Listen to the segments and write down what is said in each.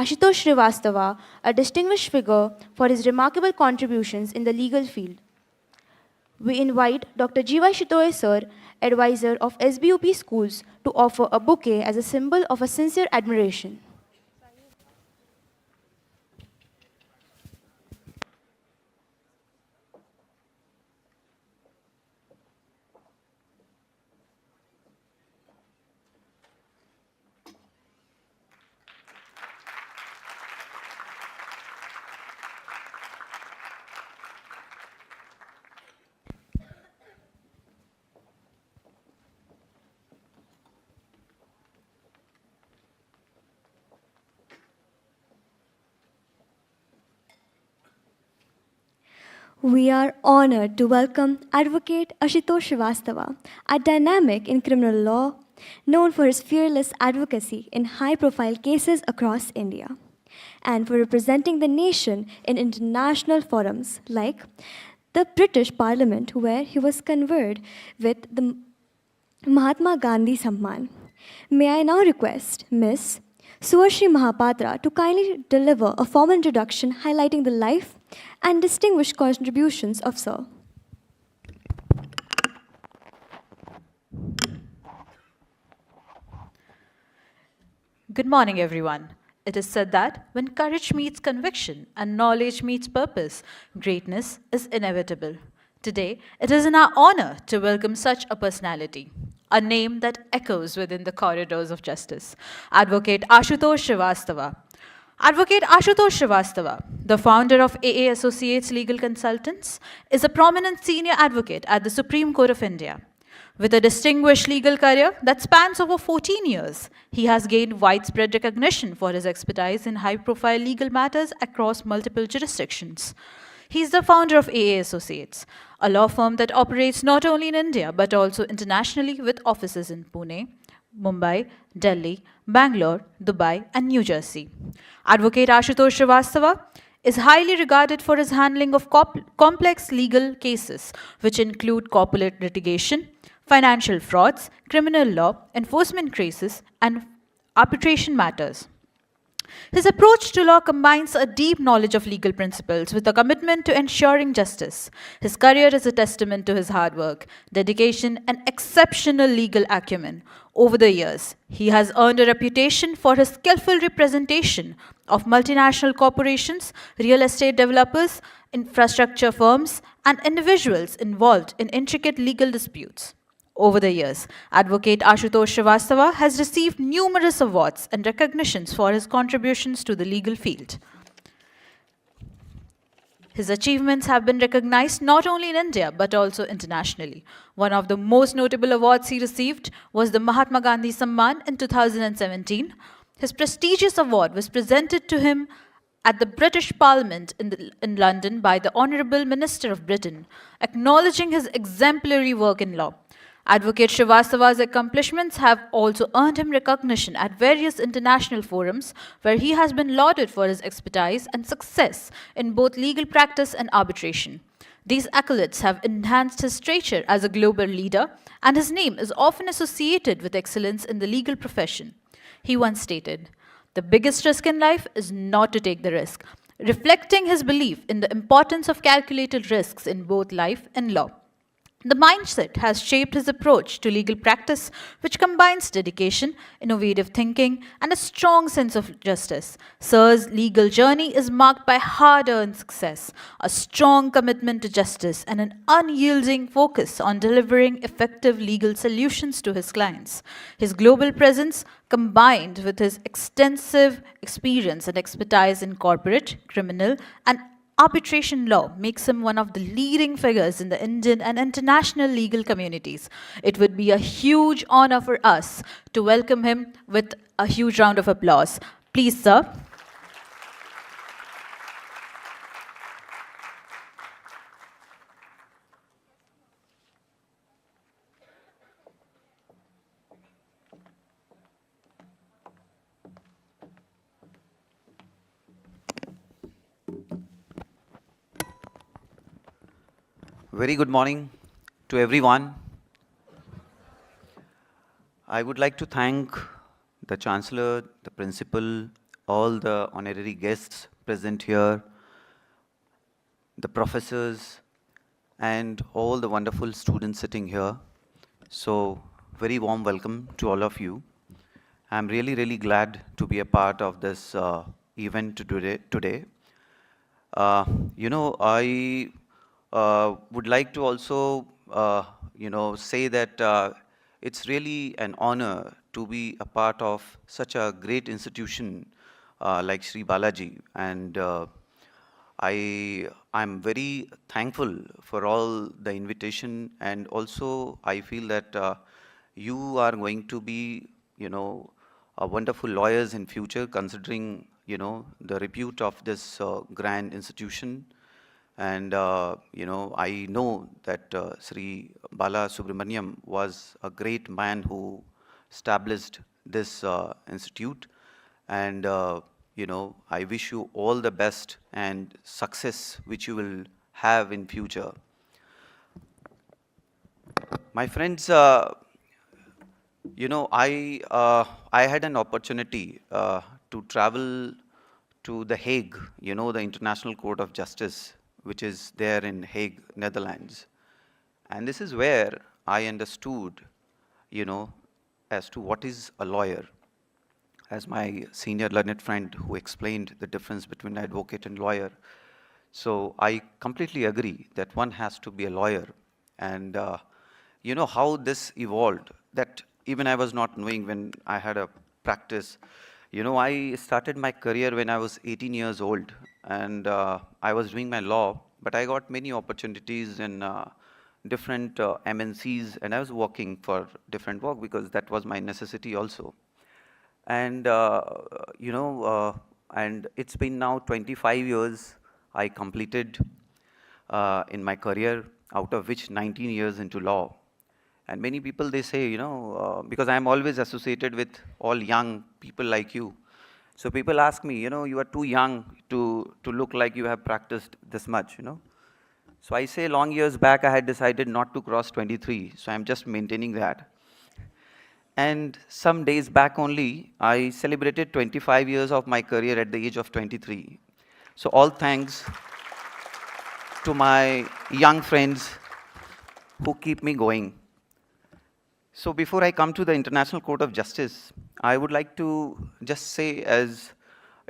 Aashutosh Srivastava, a distinguished figure for his remarkable contributions in the legal field. We invite Dr. Jiva Shitoye Sir, advisor of SBUP schools, to offer a bouquet as a symbol of a sincere admiration. We are honored to welcome Advocate Aashutosh Srivastava, a dynamic in criminal law, known for his fearless advocacy in high-profile cases across India, and for representing the nation in international forums like the British Parliament, where he was conferred with the Mahatma Gandhi Samman. May I now request Ms. Suashri Mahapatra to kindly deliver a formal introduction highlighting the life and distinguished contributions of Sir. Good morning, everyone. It is said that when courage meets conviction and knowledge meets purpose, greatness is inevitable. Today, it is in our honor to welcome such a personality, a name that echoes within the corridors of justice, Advocate Aashutosh Srivastava. Advocate Aashutosh Srivastava, the founder of AA Associates Legal Consultants, is a prominent senior advocate at the Supreme Court of India. With a distinguished legal career that spans over 14 years, he has gained widespread recognition for his expertise in high-profile legal matters across multiple jurisdictions. He is the founder of AA Associates, a law firm that operates not only in India but also internationally with offices in Pune, Mumbai, Delhi, Bangalore, Dubai, and New Jersey. Advocate Aashutosh Srivastava is highly regarded for his handling of complex legal cases, which include corporate litigation, financial frauds, criminal law, enforcement cases, and arbitration matters. His approach to law combines a deep knowledge of legal principles with a commitment to ensuring justice. His career is a testament to his hard work, dedication, and exceptional legal acumen. Over the years, he has earned a reputation for his skillful representation of multinational corporations, real estate developers, infrastructure firms, and individuals involved in intricate legal disputes. Over the years, Advocate Aashutosh Srivastava has received numerous awards and recognitions for his contributions to the legal field. His achievements have been recognized not only in India but also internationally. One of the most notable awards he received was the Mahatma Gandhi Samman in 2017. His prestigious award was presented to him at the British Parliament in London by the Honourable Minister of Britain, acknowledging his exemplary work in law. Advocate Srivastava's accomplishments have also earned him recognition at various international forums where he has been lauded for his expertise and success in both legal practice and arbitration. These accolades have enhanced his stature as a global leader, and his name is often associated with excellence in the legal profession. He once stated, "The biggest risk in life is not to take the risk," reflecting his belief in the importance of calculated risks in both life and law. The mindset has shaped his approach to legal practice, which combines dedication, innovative thinking, and a strong sense of justice. Sir's legal journey is marked by hard-earned success, a strong commitment to justice, and an unyielding focus on delivering effective legal solutions to his clients. His global presence, combined with his extensive experience and expertise in corporate, criminal, and arbitration law, makes him one of the leading figures in the Indian and international legal communities. It would be a huge honor for us to welcome him with a huge round of applause. Please, sir. Very good morning to everyone. I would like to thank the Chancellor, the Principal, all the honorary guests present here, the professors, and all the wonderful students sitting here. So, very warm welcome to all of you. I'm really, really glad to be a part of this event today. Uh, I would like to also, say that it's really an honor to be a part of such a great institution like Sri Balaji, and I'm very thankful for all the invitation, and also I feel that you are going to be, wonderful lawyers in future, considering the repute of this grand institution. And I know that Sri Bala Subramaniam was a great man who established this institute. And I wish you all the best and success which you will have in future. My friends, I had an opportunity to travel to The Hague, the International Court of Justice, which is there in Hague, Netherlands. And this is where I understood, you know, as to what is a lawyer. As my senior learned friend who explained the difference between advocate and lawyer. So I completely agree that one has to be a lawyer. And you know how this evolved, that even I was not knowing when I had a practice. I started my career when I was 18 years old, and I was doing my law, but I got many opportunities in different MNCs, and I was working for different work because that was my necessity also. And and it's been now 25 years I completed in my career, out of which 19 years into law. And many people, they say, because I'm always associated with all young people like you. So people ask me, you are too young to look like you have practiced this much. So I say long years back, I had decided not to cross 23. So I'm just maintaining that. And some days back only, I celebrated 25 years of my career at the age of 23. So all thanks to my young friends who keep me going. So before I come to the International Court of Justice, I would like to just say, as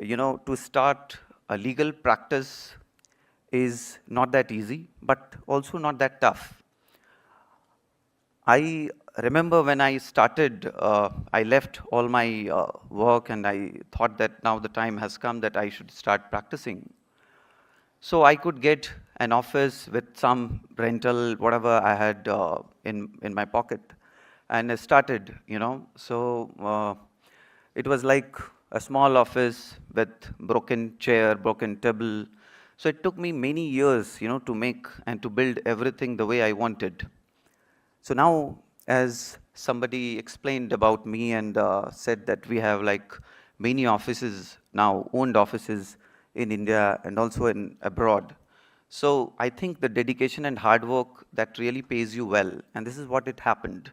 to start a legal practice is not that easy, but also not that tough. I remember when I started, I left all my work and I thought that now the time has come that I should start practicing. So I could get an office with some rental, whatever I had in my pocket. And I started. So it was like a small office with broken chair, broken table. So it took me many years, to make and to build everything the way I wanted. So now, as somebody explained about me and said that we have like many offices now, owned offices in India and also in abroad. So I think the dedication and hard work that really pays you well, and this is what it happened.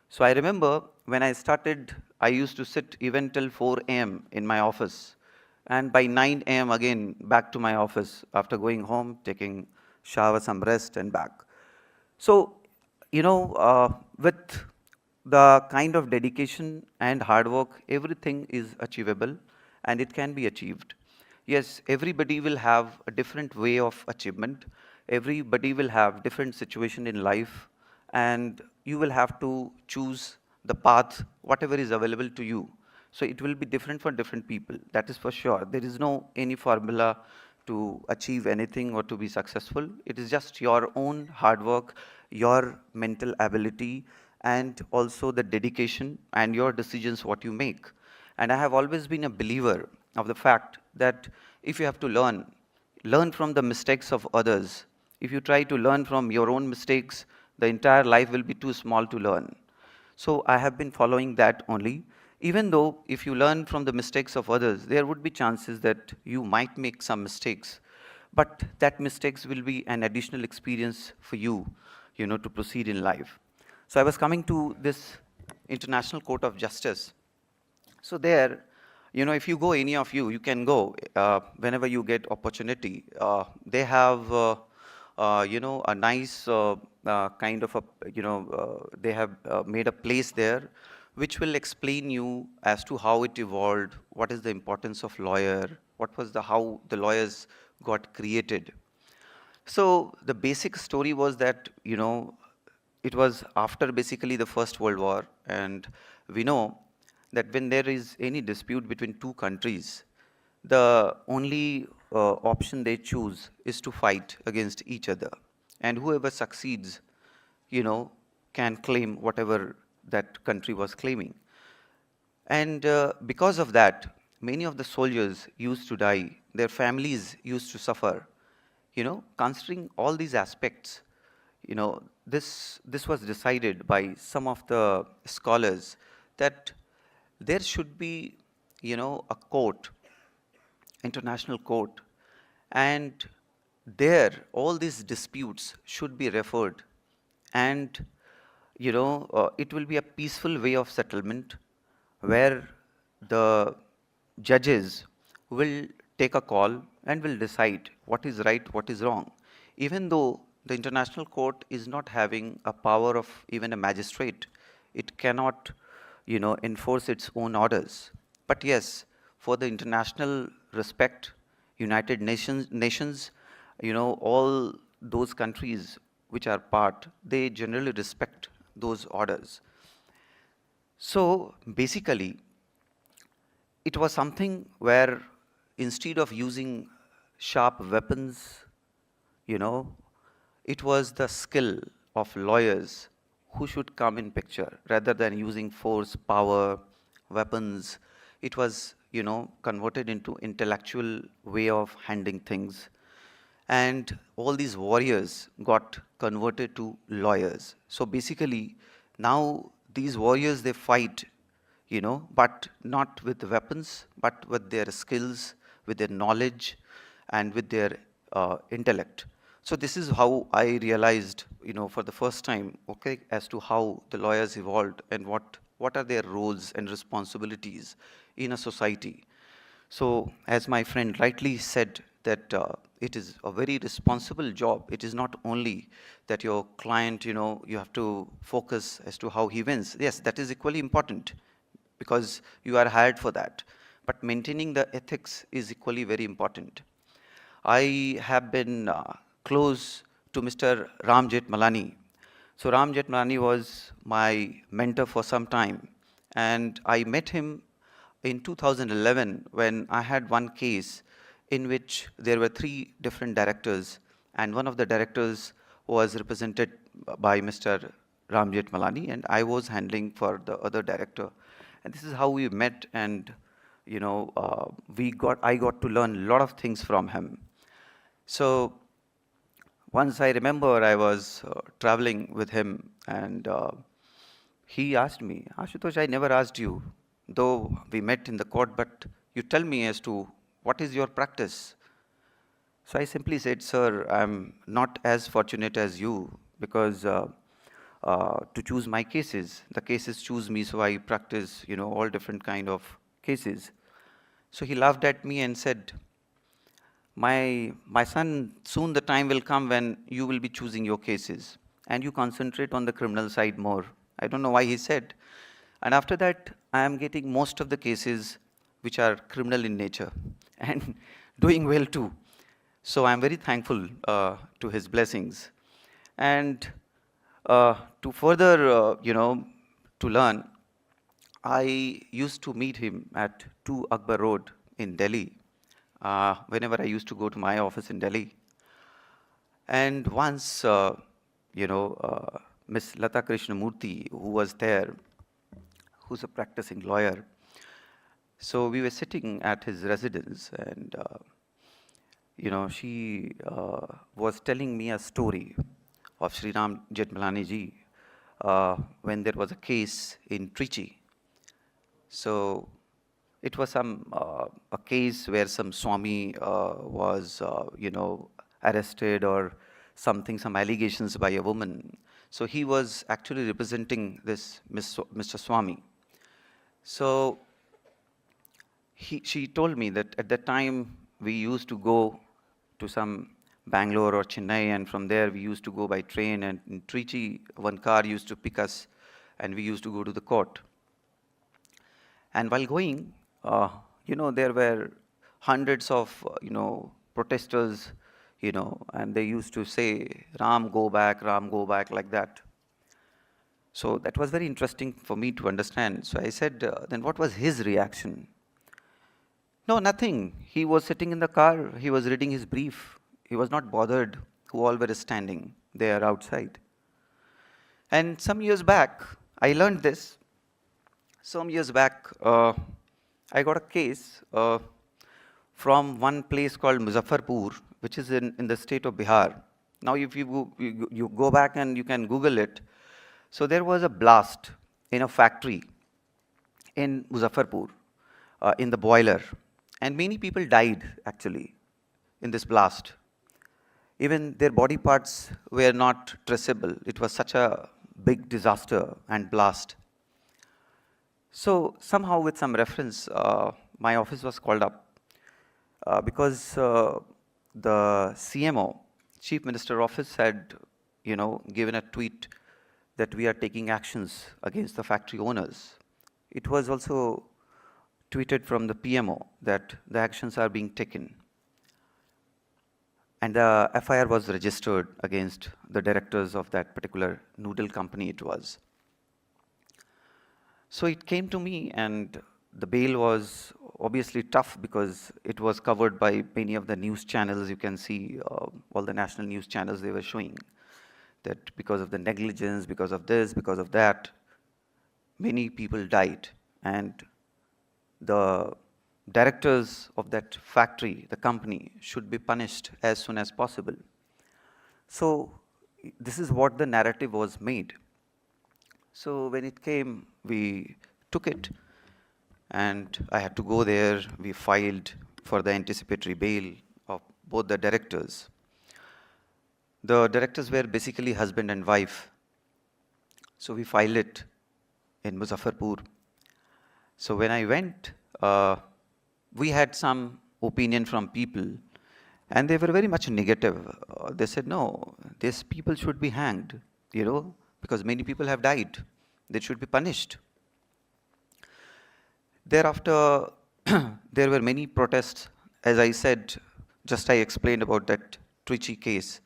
So I remember when I started, I used to sit even till 4 a.m. in my office, and by 9 a.m. again back to my office after going home, taking shower, some rest, and back. So with the kind of dedication and hard work, everything is achievable and it can be achieved. Yes, everybody will have a different way of achievement. Everybody will have different situation in life, and you will have to choose the path, whatever is available to you. So it will be different for different people. That is for sure. There is no any formula to achieve anything or to be successful. It is just your own hard work, your mental ability, and also the dedication and your decisions what you make. And I have always been a believer of the fact that if you have to learn from the mistakes of others. If you try to learn from your own mistakes, the entire life will be too small to learn. So I have been following that only. Even though if you learn from the mistakes of others, there would be chances that you might make some mistakes. But that mistakes will be an additional experience for you, to proceed in life. So I was coming to this International Court of Justice. So there, if you go, any of you, you can go whenever you get opportunity. They have, a nice kind of a, they have made a place there which will explain you as to how it evolved, what is the importance of lawyer, what was how the lawyers got created. So the basic story was that, it was after basically the First World War, and we know that when there is any dispute between two countries, the only option they choose is to fight against each other. And whoever succeeds, you know, can claim whatever that country was claiming. And because of that, many of the soldiers used to die, their families used to suffer. Considering all these aspects, this was decided by some of the scholars that there should be, a court, international court, and there all these disputes should be referred, and it will be a peaceful way of settlement where the judges will take a call and will decide what is right, what is wrong, even though the international court is not having a power of even a magistrate. It cannot enforce its own orders. But yes, for the international respect, United Nations, all those countries which are part, they generally respect those orders. So basically, it was something where instead of using sharp weapons, you know, it was the skill of lawyers who should come in picture rather than using force, power, weapons. It was, converted into intellectual way of handling things. And all these warriors got converted to lawyers. So basically, now these warriors, they fight, but not with weapons, but with their skills, with their knowledge, and with their intellect. So this is how I realized, for the first time, okay, as to how the lawyers evolved and what are their roles and responsibilities in a society. So as my friend rightly said, that it is a very responsible job. It is not only that your client, you have to focus as to how he wins. Yes, that is equally important because you are hired for that. But maintaining the ethics is equally very important. I have been close to Mr. Ram Jethmalani. So Ram Jethmalani was my mentor for some time, and I met him in 2011 when I had one case in which there were three different directors, and one of the directors was represented by Mr. Ram Jethmalani, and I was handling for the other director. And this is how we met, and I got to learn a lot of things from him. So once I remember I was traveling with him, and he asked me, Ashutosh, I never asked you, though we met in the court, but you tell me as to what is your practice. So I simply said, sir, I'm not as fortunate as you because to choose my cases, the cases choose me, so I practice, all different kind of cases. So he laughed at me and said, my son, soon the time will come when you will be choosing your cases and you concentrate on the criminal side more. I don't know why he said. And after that, I am getting most of the cases which are criminal in nature and doing well too. So I'm very thankful to his blessings. And to further, to learn, I used to meet him at 2 Akbar Road in Delhi, whenever I used to go to my office in Delhi. And once, Miss Lata Krishnamurthy, who was there, who's a practicing lawyer, so we were sitting at his residence, and she was telling me a story of Sri Ram Jethmalani ji when there was a case in Trichy. So it was a case where some Swami was, arrested or something, some allegations by a woman. So he was actually representing this Mr. Swami. So she told me that at that time we used to go to some Bangalore or Chennai, and from there we used to go by train, and in Trichy, one car used to pick us, and we used to go to the court. And while going, there were hundreds of, protesters, and they used to say, Ram, go back, like that. So that was very interesting for me to understand. So I said, then what was his reaction? No, nothing. He was sitting in the car, he was reading his brief. He was not bothered who all were standing there outside. And some years back, I learned this. Some years back, I got a case from one place called Muzaffarpur, which is in the state of Bihar. Now, if you go back and you can Google it. So there was a blast in a factory in Muzaffarpur, in the boiler. And many people died, actually, in this blast. Even their body parts were not traceable. It was such a big disaster and blast. So somehow, with some reference, my office was called up because the CMO, Chief Minister Office, had, given a tweet that we are taking actions against the factory owners. It was also tweeted from the PMO that the actions are being taken. And the FIR was registered against the directors of that particular noodle company it was. So it came to me, and the bail was obviously tough because it was covered by many of the news channels. You can see all the national news channels, they were showing that because of the negligence, because of this, because of that, many people died. And the directors of that factory, the company, should be punished as soon as possible. So this is what the narrative was made. So when it came, we took it, and I had to go there. We filed for the anticipatory bail of both the directors. The directors were basically husband and wife. So we filed it in Muzaffarpur. So when I went, we had some opinion from people, and they were very much negative. They said, no, these people should be hanged, because many people have died. They should be punished. Thereafter, there were many protests. As I said, I explained about that Trichy case.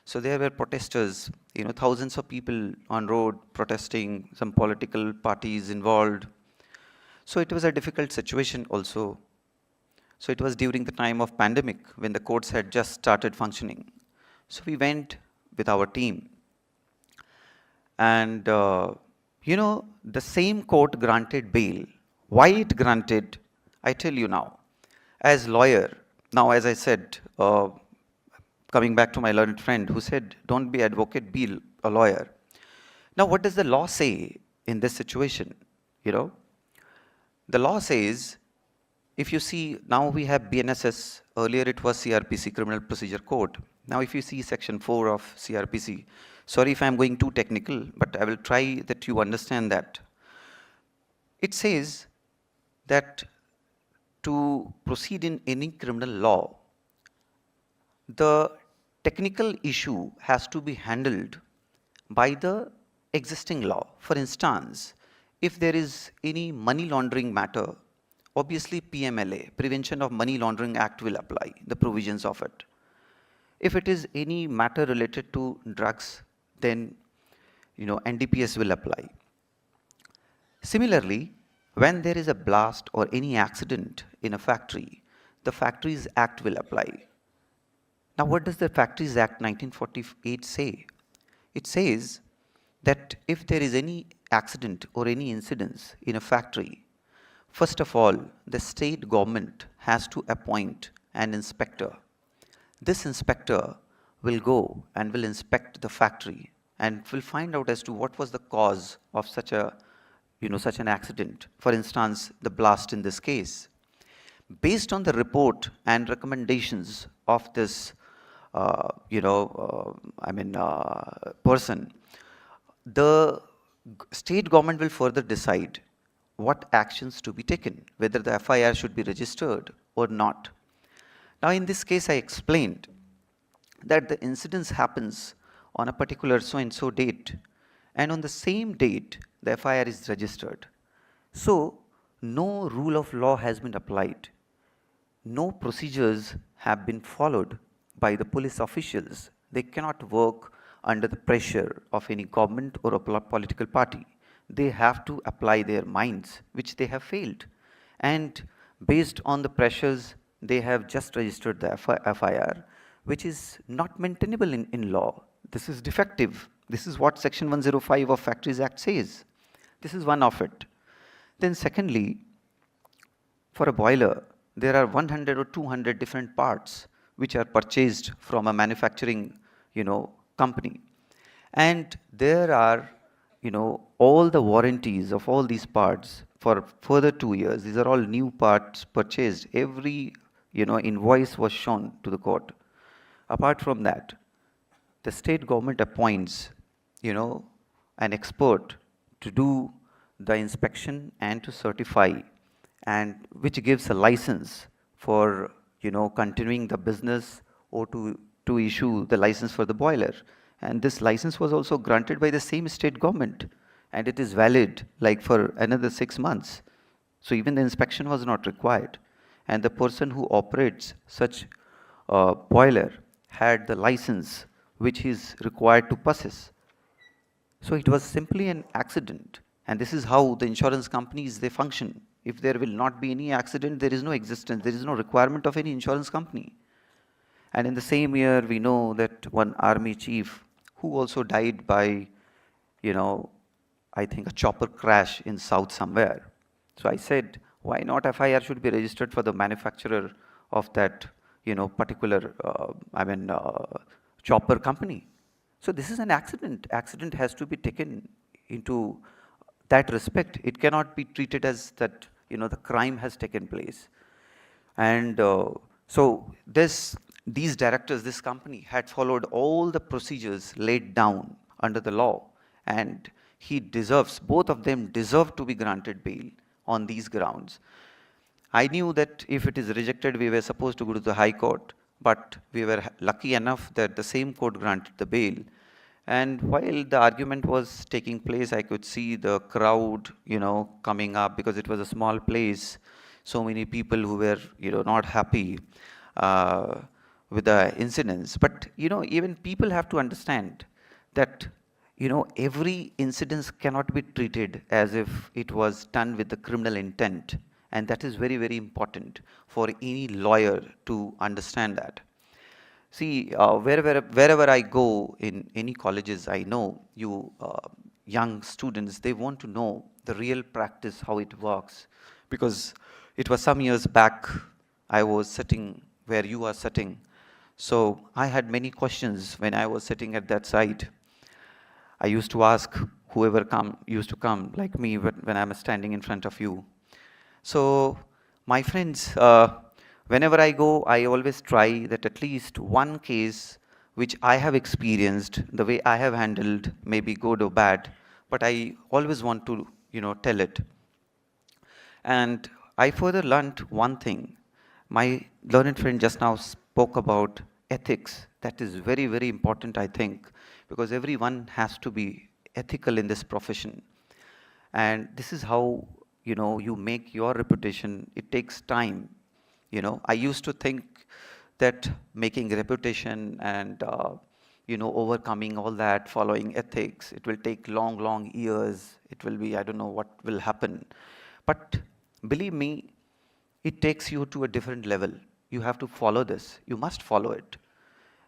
So there were protesters, thousands of people on road protesting, some political parties involved. So it was a difficult situation also. So it was during the time of pandemic when the courts had just started functioning. So we went with our team. And, the same court granted bail. Why it granted, I tell you now. As lawyer, now as I said, coming back to my learned friend who said, don't be advocate, be a lawyer. Now what does the law say in this situation? The law says, if you see, now we have BNSS, earlier it was CRPC, Criminal Procedure Code. Now if you see section 4 of CRPC, sorry if I'm going too technical, but I will try that you understand that. It says that to proceed in any criminal law, the technical issue has to be handled by the existing law. For instance, if there is any money laundering matter, obviously PMLA, Prevention of Money Laundering Act, will apply, the provisions of it. If it is any matter related to drugs, then NDPS will apply. Similarly, when there is a blast or any accident in a factory, the Factories Act will apply. Now what does the Factories Act 1948 say? It says that if there is any accident or any incidents in a factory, first of all, the state government has to appoint an inspector. This inspector will go and will inspect the factory and will find out as to what was the cause of such an accident. For instance, the blast in this case. Based on the report and recommendations of this, person, the state government will further decide what actions to be taken, whether the FIR should be registered or not. Now, in this case, I explained that the incidence happens on a particular so-and-so date, and on the same date, the FIR is registered. So, no rule of law has been applied. No procedures have been followed by the police officials. They cannot work under the pressure of any government or a political party. They have to apply their minds, which they have failed. And based on the pressures, they have just registered the FIR, which is not maintainable in law. This is defective. This is what Section 105 of Factories Act says. This is one of it. Then secondly, for a boiler, there are 100 or 200 different parts which are purchased from a manufacturing, company. And there are, all the warranties of all these parts for further 2 years. These are all new parts purchased. Every, invoice was shown to the court. Apart from that, the state government appoints, an expert to do the inspection and to certify, and which gives a license for continuing the business or to issue the license for the boiler. And this license was also granted by the same state government, and it is valid like for another 6 months. So even the inspection was not required, and the person who operates such a boiler had the license which is required to possess. So it was simply an accident, and this is how the insurance companies, they function. If there will not be any accident, there is no existence, there is no requirement of any insurance company. And in the same year, we know that one army chief who also died by, I think a chopper crash in south somewhere. So I said, why not FIR should be registered for the manufacturer of that, particular, chopper company. So this is an accident. Accident has to be taken into that respect. It cannot be treated as that, the crime has taken place. And so these directors, this company had followed all the procedures laid down under the law, and both of them deserve to be granted bail on these grounds. I knew that if it is rejected, we were supposed to go to the High Court, but we were lucky enough that the same court granted the bail. And while the argument was taking place, I could see the crowd, coming up, because it was a small place. So many people who were, not happy with the incidents. But, even people have to understand that, every incident cannot be treated as if it was done with the criminal intent. And that is very, very important for any lawyer to understand that. See, wherever I go in any colleges, I know young students, they want to know the real practice, how it works. Because it was some years back, I was sitting where you are sitting. So I had many questions when I was sitting at that side. I used to ask whoever used to come, like me, when I'm standing in front of you. So, my friends, whenever I go, I always try that at least one case which I have experienced, the way I have handled, maybe good or bad, but I always want to, tell it. And I further learned one thing. My learned friend just now spoke about ethics. That is very, very important, I think, because everyone has to be ethical in this profession. And this is how, you make your reputation. It takes time. I used to think that making reputation and, overcoming all that, following ethics, it will take long, long years. It will be, I don't know what will happen. But believe me, it takes you to a different level. You have to follow this. You must follow it.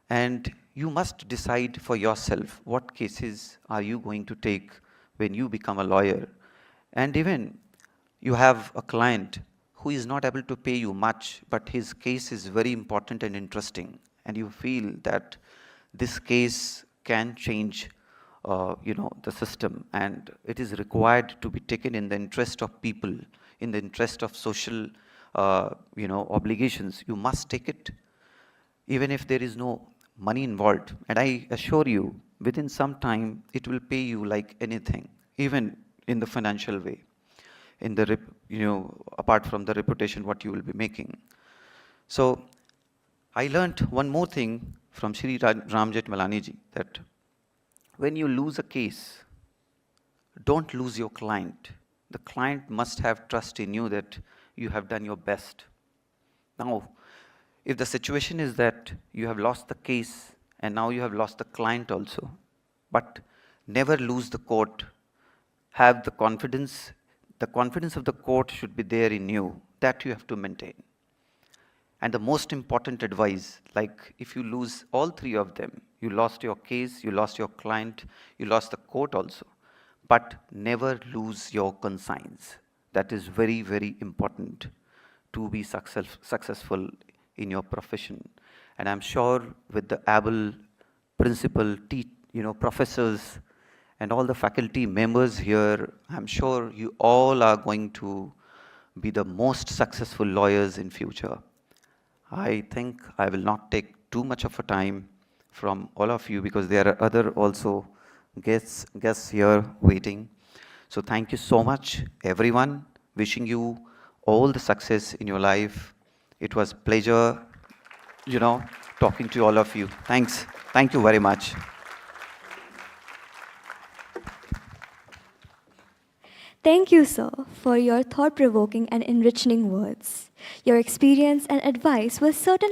And you must decide for yourself what cases are you going to take when you become a lawyer. And even you have a client who is not able to pay you much, but his case is very important and interesting, and you feel that this case can change, the system, and it is required to be taken in the interest of people, in the interest of social, obligations. You must take it, even if there is no money involved. And I assure you, within some time, it will pay you like anything, even in the financial way. in the, apart from the reputation what you will be making. So I learnt one more thing from Shri Ramjet Malani ji, that when you lose a case, don't lose your client. The client must have trust in you that you have done your best. Now, if the situation is that you have lost the case and now you have lost the client also, but never lose the court. Have the confidence of the court should be there in you, that you have to maintain. And the most important advice, like if you lose all three of them, you lost your case, you lost your client, you lost the court also, but never lose your conscience. That is very, very important to be successful in your profession. And I'm sure with the able principal, professors, and all the faculty members here, I'm sure you all are going to be the most successful lawyers in future. I think I will not take too much of a time from all of you because there are other also guests here waiting. So thank you so much, everyone. Wishing you all the success in your life. It was pleasure, talking to all of you. Thanks. Thank you very much. Thank you, sir, for your thought-provoking and enriching words. Your experience and advice will certainly